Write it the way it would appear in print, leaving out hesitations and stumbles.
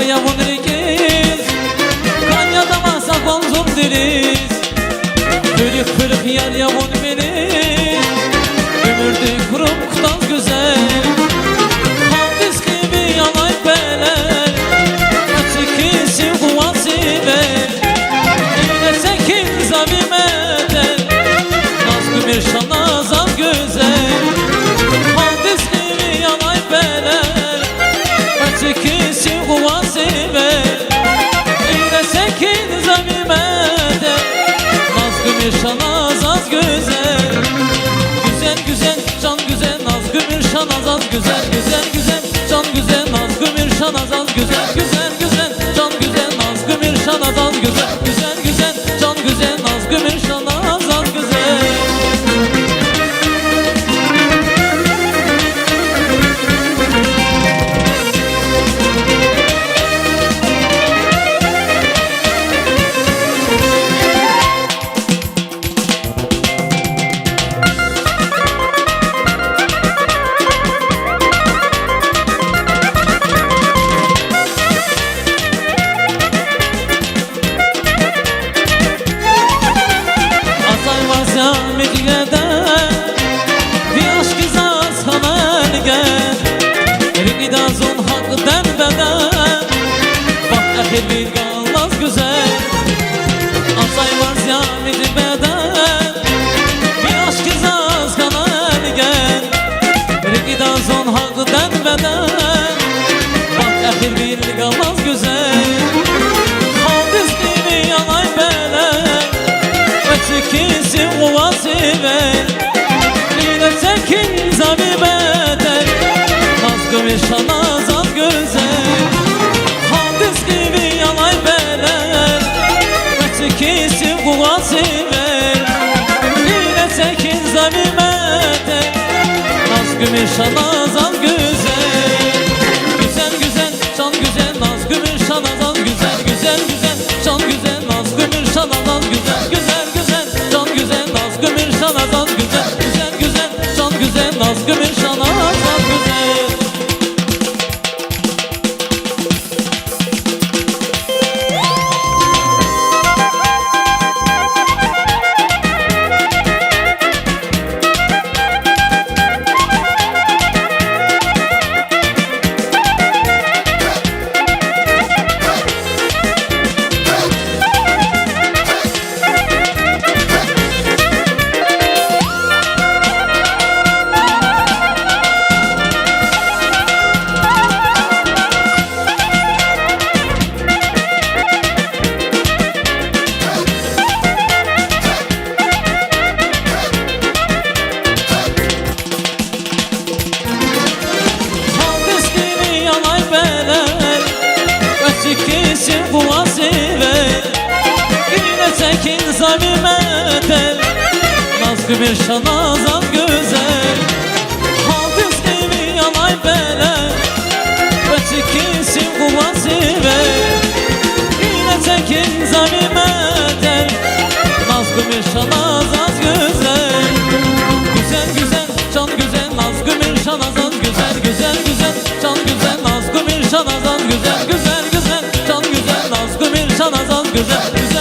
yavun rikiz Kanya'da masak olsun diriz Pürük pürük yar yavun beni Ömürdü kurup kutan güzel Handis gibi yanay beler Açıkisi kuvası ver Yine sekin zabim eder Nazgı bir şanazan güzel Handis gibi yanay beler Açıkisi kuvası ver Yine sekin zabim eder Nazgı bir şanazan güzel Güzel güzel can güzel Nazgı bir şanazan güzel Güzel güzel can güzel Nazgı bir şanazan güzel Güzel güzel can güzel Nazgı bir şanazan güzel Güzel güzel can güzel Nazgı bir şanazan güzel bir galaz güzel Asay var ziyameti beden Bir aşk izaz kanar gel Rikida zon hakten beden Bak ahir bir galaz güzel Hadis gibi yanay beler Ötükisi kuvası ver Yine tekin zabi beter Nazgı bir şanazan güzel Kesin kuvası ver Yine sekin zamimete Naz gümüş şanazan güzel Güzel güzel can güzel Naz gümüş şanazan güzel Güzel güzel can güzel Naz gümüş şanazan güzel Güzel güzel can güzel Naz gümüş şanazan güzel Güzel güzel can güzel Naz gümüş şanazan güzel Kesin kuvası ver Yine tekin zamimeter Nazgı bir şanazan güzel Hadis gibi yanay beler Kesin kuvası ver Yine tekin zamimeter Nazgı bir şanazan güzel Güzel güzel can güzel Nazgı bir şanazan güzel Güzel güzel can güzel Nazgı bir şanazan güzel Güzel güzel can güzel Nazgı bir şanazan güzel